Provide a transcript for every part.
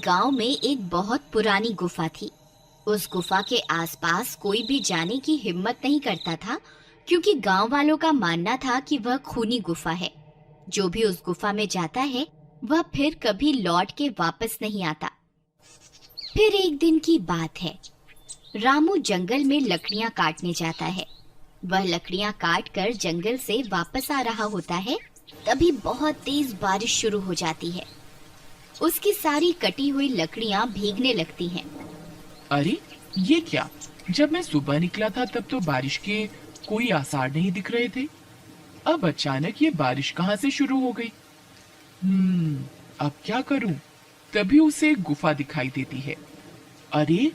गांव में एक बहुत पुरानी गुफा थी। उस गुफा के आसपास कोई भी जाने की हिम्मत नहीं करता था, क्योंकि गांव वालों का मानना था कि वह खूनी गुफा है। जो भी उस गुफा में जाता है वह फिर कभी लौट के वापस नहीं आता। फिर एक दिन की बात है, रामू जंगल में लकड़ियां काटने जाता है। वह लकड़ियां काट कर जंगल से वापस आ रहा होता है, तभी बहुत तेज बारिश शुरू हो जाती है। उसकी सारी कटी हुई लकड़ियां भीगने लगती हैं। अरे ये क्या? जब मैं सुबह निकला था तब तो बारिश के कोई आसार नहीं दिख रहे थे। अब अचानक ये बारिश कहाँ से शुरू हो गई? अब क्या करूं? तभी उसे एक गुफा दिखाई देती है। अरे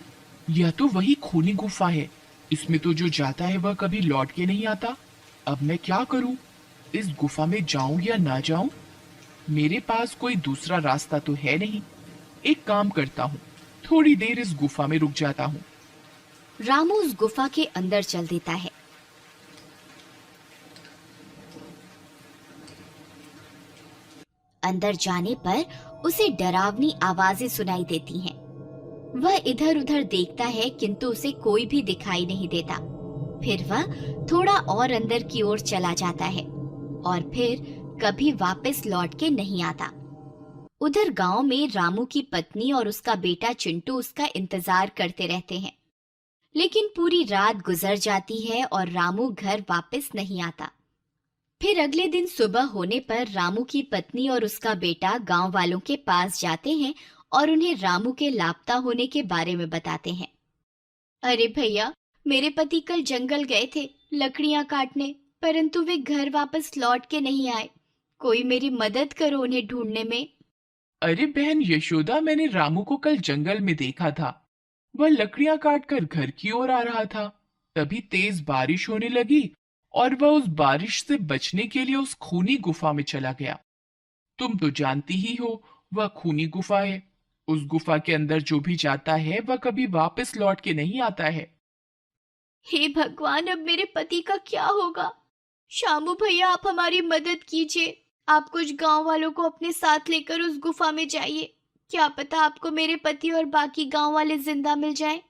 यह तो वही खूनी गुफा है। इसमें तो जो जाता है वह कभी लौट के नहीं आता। अब मैं क्या करूं? इस गुफा में जाऊं या ना जाऊं? मेरे पास कोई दूसरा रास्ता तो है नहीं। एक काम करता हूँ, थोड़ी देर इस गुफा में रुक जाता हूँ। रामू उस गुफा के अंदर चल देता है। अंदर जाने पर उसे डरावनी आवाजें सुनाई देती हैं। वह इधर उधर देखता है, किंतु उसे कोई भी दिखाई नहीं देता। फिर वह थोड़ा और अंदर की ओर चला जाता है और फिर कभी वापस लौट के नहीं आता। उधर गांव में रामू की पत्नी और उसका बेटा चिंटू उसका इंतजार करते रहते हैं, लेकिन पूरी रात गुजर जाती है और रामू घर वापस नहीं आता। फिर अगले दिन सुबह होने पर रामू की पत्नी और उसका बेटा गांव वालों के पास जाते हैं और उन्हें रामू के लापता होने के बारे में बताते हैं। अरे भैया, मेरे पति कल जंगल गए थे लकड़ियां काटने, परंतु वे घर वापस लौट के नहीं आए। कोई मेरी मदद करो उन्हें ढूंढने में। अरे बहन यशोदा, मैंने रामू को कल जंगल में देखा था। वह लकड़ियां काटकर घर की ओर आ रहा था। तभी तेज बारिश होने लगी और वह उस बारिश से बचने के लिए उस खूनी गुफा में चला गया। तुम तो जानती ही हो, वह खूनी गुफा है। उस गुफा के अंदर जो भी जाता है वह कभी वापस लौट के नहीं आता है। हे भगवान, अब मेरे पति का क्या होगा? शामू भैया, आप हमारी मदद कीजिए। आप कुछ गांव वालों को अपने साथ लेकर उस गुफा में जाइए। क्या पता आपको मेरे पति और बाकी गांव वाले जिंदा मिल जाएं।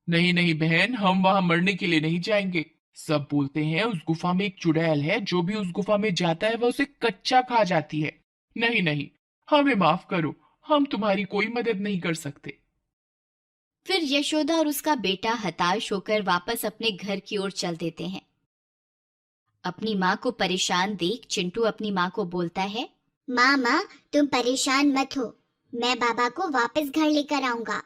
नहीं नहीं बहन, हम वहां मरने के लिए नहीं जाएंगे। सब बोलते हैं उस गुफा में एक चुड़ैल है, जो भी उस गुफा में जाता है वह उसे कच्चा खा जाती है। नहीं नहीं, हमें माफ करो, हम तुम्हारी कोई मदद नहीं कर सकते। फिर यशोदा और उसका बेटा हताश होकर वापस अपने घर की ओर चल देते हैं। अपनी माँ को परेशान देख चिंटू अपनी माँ को बोलता है, माँ, तुम परेशान मत हो, मैं बाबा को वापस घर लेकर आऊंगा।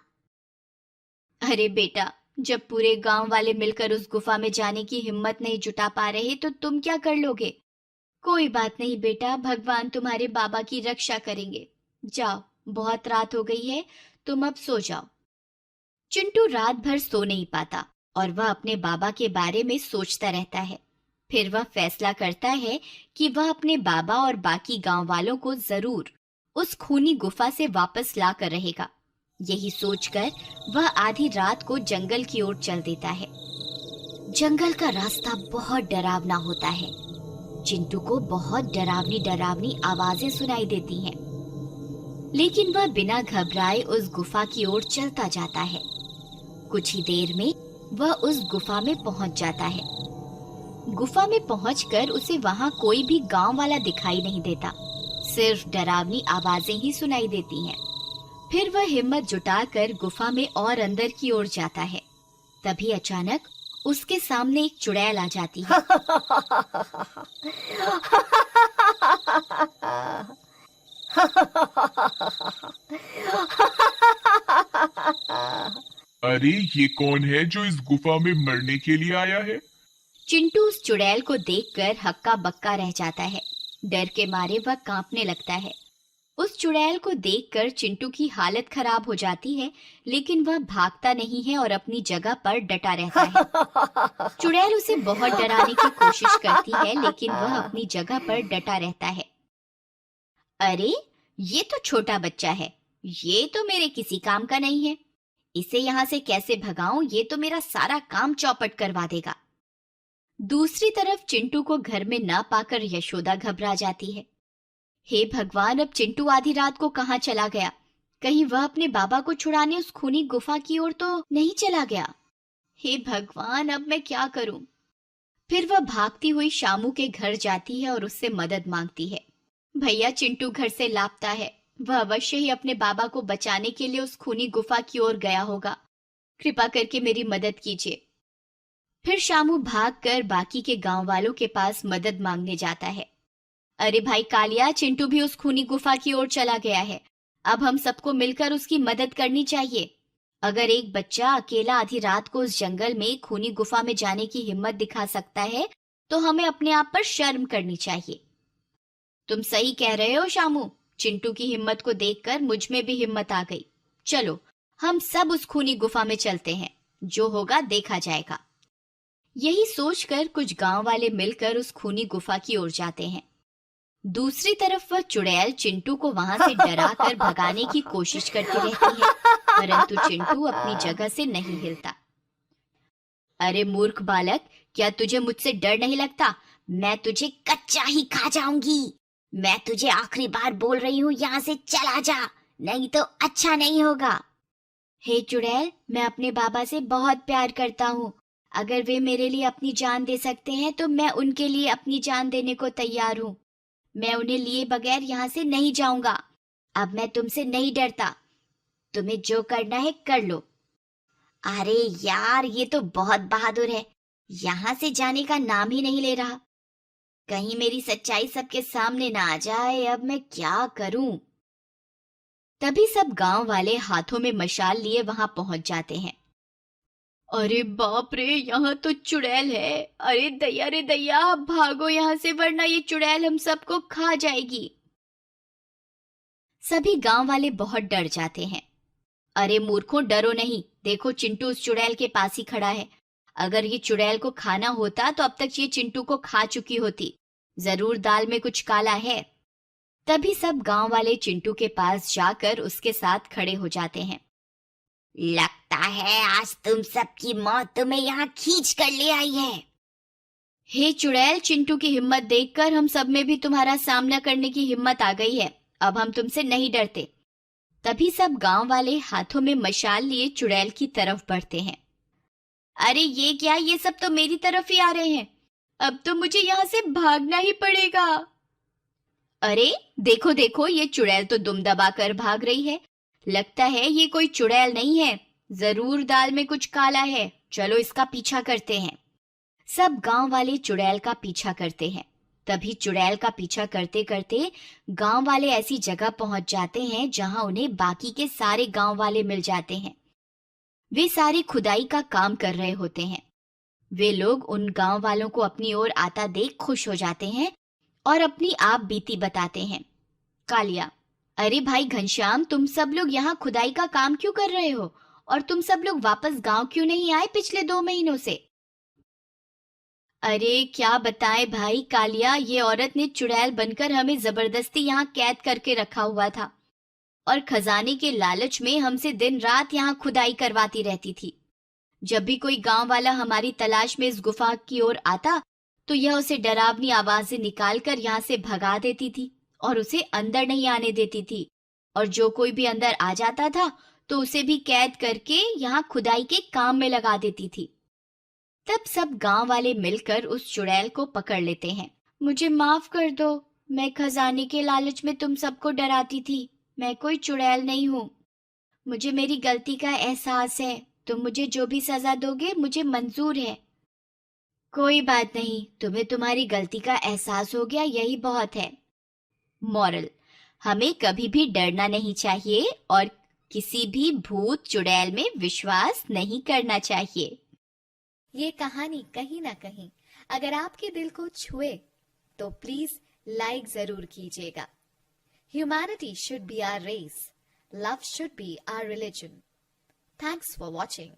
अरे बेटा, जब पूरे गांव वाले मिलकर उस गुफा में जाने की हिम्मत नहीं जुटा पा रहे तो तुम क्या कर लोगे? कोई बात नहीं बेटा, भगवान तुम्हारे बाबा की रक्षा करेंगे। जाओ, बहुत रात हो गई है, तुम अब सो जाओ। चिंटू रात भर सो नहीं पाता और वह अपने बाबा के बारे में सोचता रहता है। फिर वह फैसला करता है कि वह अपने बाबा और बाकी गांव वालों को जरूर उस खूनी गुफा से वापस ला कर रहेगा। यही सोचकर वह आधी रात को जंगल की ओर चल देता है। जंगल का रास्ता बहुत डरावना होता है। चिंटू को बहुत डरावनी डरावनी आवाजें सुनाई देती हैं, लेकिन वह बिना घबराए उस गुफा की ओर चलता जाता है। कुछ ही देर में वह उस गुफा में पहुंच जाता है। गुफा में पहुंचकर उसे वहां कोई भी गांव वाला दिखाई नहीं देता, सिर्फ डरावनी आवाजें ही सुनाई देती हैं। फिर वह हिम्मत जुटाकर गुफा में और अंदर की ओर जाता है। तभी अचानक उसके सामने एक चुड़ैल आ जाती है। अरे ये कौन है जो इस गुफा में मरने के लिए आया है? चिंटू उस चुड़ैल को देखकर हक्का बक्का रह जाता है। डर के मारे वह कांपने लगता है। उस चुड़ैल को देखकर चिंटू की हालत खराब हो जाती है, लेकिन वह भागता नहीं है और अपनी जगह पर डटा रहता है। चुड़ैल उसे बहुत डराने की कोशिश करती है, लेकिन वह अपनी जगह पर डटा रहता है। अरे, ये तो छोटा बच्चा है, ये तो मेरे किसी काम का नहीं है। इसे यहाँ से कैसे भगाऊं? ये तो मेरा सारा काम चौपट करवा देगा। दूसरी तरफ चिंटू को घर में ना पाकर यशोदा घबरा जाती है। हे भगवान, अब चिंटू आधी रात को कहाँ चला गया? कहीं वह अपने बाबा को छुड़ाने उस खूनी गुफा की ओर तो नहीं चला गया। हे भगवान, अब मैं क्या करूं? फिर वह भागती हुई शामू के घर जाती है और उससे मदद मांगती है। भैया, चिंटू घर से लापता है। वह अवश्य ही अपने बाबा को बचाने के लिए उस खूनी गुफा की ओर गया होगा। कृपा करके मेरी मदद कीजिए। फिर शामू भागकर बाकी के गांव वालों के पास मदद मांगने जाता है। अरे भाई कालिया, चिंटू भी उस खूनी गुफा की ओर चला गया है। अब हम सबको मिलकर उसकी मदद करनी चाहिए। अगर एक बच्चा अकेला आधी रात को उस जंगल में खूनी गुफा में जाने की हिम्मत दिखा सकता है, तो हमें अपने आप पर शर्म करनी चाहिए। तुम सही कह रहे हो शामू। चिंटू की हिम्मत को देखकर मुझ में भी हिम्मत आ गई। चलो, हम सब उस खूनी गुफा में चलते हैं। जो होगा देखा जाएगा। यही सोचकर कुछ गांव वाले मिलकर उस खूनी गुफा की ओर जाते हैं। दूसरी तरफ वह चुड़ैल चिंटू को वहां से डराकर भगाने की कोशिश करती रहती है, परंतु चिंटू अपनी जगह से नहीं हिलता। अरे मूर्ख बालक, क्या तुझे मुझसे डर नहीं लगता? मैं तुझे कच्चा ही खा जाऊंगी। मैं तुझे आखिरी बार बोल रही हूँ, यहाँ से चला जा, नहीं तो अच्छा नहीं होगा। हे चुड़ैल, मैं अपने बाबा से बहुत प्यार करता हूँ। अगर वे मेरे लिए अपनी जान दे सकते हैं तो मैं उनके लिए अपनी जान देने को तैयार हूँ। मैं उन्हें लिए बगैर यहाँ से नहीं जाऊंगा। अब मैं तुमसे नहीं डरता। तुम्हें जो करना है कर लो। अरे यार, ये तो बहुत बहादुर है। यहाँ से जाने का नाम ही नहीं ले रहा। कहीं मेरी सच्चाई सबके सामने ना आ जाए। अब मैं क्या करूं? तभी सब गांव वाले हाथों में मशाल लिए वहां पहुंच जाते हैं। अरे बाप रे, यहाँ तो चुड़ैल है। अरे दैया रे दैया, भागो यहाँ से, वरना ये चुड़ैल हम सबको खा जाएगी। सभी गांव वाले बहुत डर जाते हैं। अरे मूर्खों, डरो नहीं। देखो, चिंटू उस चुड़ैल के पास ही खड़ा है। अगर ये चुड़ैल को खाना होता तो अब तक ये चिंटू को खा चुकी होती। जरूर दाल में कुछ काला है। तभी सब गांव वाले चिंटू के पास जाकर उसके साथ खड़े हो जाते हैं। लगता है आज तुम सबकी मौत तुम्हें यहाँ खींच कर ले आई है। हे चुड़ैल, चिंटू की हिम्मत देखकर हम सब में भी तुम्हारा सामना करने की हिम्मत आ गई है। अब हम तुमसे नहीं डरते। तभी सब गांव वाले हाथों में मशाल लिए चुड़ैल की तरफ बढ़ते हैं। अरे ये क्या, ये सब तो मेरी तरफ ही आ रहे हैं। अब तो मुझे यहाँ से भागना ही पड़ेगा। अरे देखो देखो, ये चुड़ैल तो दुम दबाकर भाग रही है। लगता है ये कोई चुड़ैल नहीं है, जरूर दाल में कुछ काला है। चलो इसका पीछा करते हैं। सब गांव वाले चुड़ैल का पीछा करते हैं। तभी चुड़ैल का पीछा करते करते गांव वाले ऐसी जगह पहुंच जाते हैं जहां उन्हें बाकी के सारे गांव वाले मिल जाते हैं। वे सारे खुदाई का काम कर रहे होते हैं। वे लोग उन गांव वालों को अपनी ओर आता देख खुश हो जाते हैं और अपनी आप बीती बताते हैं। कालिया, अरे भाई घनश्याम, तुम सब लोग यहाँ खुदाई का काम क्यों कर रहे हो? और तुम सब लोग वापस गांव क्यों नहीं आए पिछले 2 महीनों से? अरे क्या बताएं भाई कालिया, ये औरत ने चुड़ैल बनकर हमें जबरदस्ती यहाँ कैद करके रखा हुआ था और खजाने के लालच में हमसे दिन रात यहाँ खुदाई करवाती रहती थी। जब भी कोई गांव वाला हमारी तलाश में इस गुफा की ओर आता तो यह उसे डरावनी आवाजें निकालकर यहाँ से भगा देती थी और उसे अंदर नहीं आने देती थी। और जो कोई भी अंदर आ जाता था तो उसे भी कैद करके यहाँ खुदाई के काम में लगा देती थी। तब सब गांव वाले मिलकर उस चुड़ैल को पकड़ लेते हैं। मुझे माफ कर दो, मैं खजाने के लालच में तुम सबको डराती थी। मैं कोई चुड़ैल नहीं हूँ। मुझे मेरी गलती का एहसास है। तुम मुझे जो भी सजा दोगे मुझे मंजूर है। कोई बात नहीं, तुम्हें तुम्हारी गलती का एहसास हो गया, यही बहुत है। मॉरल, हमें कभी भी डरना नहीं चाहिए और किसी भी भूत चुड़ैल में विश्वास नहीं करना चाहिए। ये कहानी कहीं ना कहीं अगर आपके दिल को छुए तो प्लीज लाइक जरूर कीजिएगा। Humanity should be our race, love should be our religion. Thanks for watching.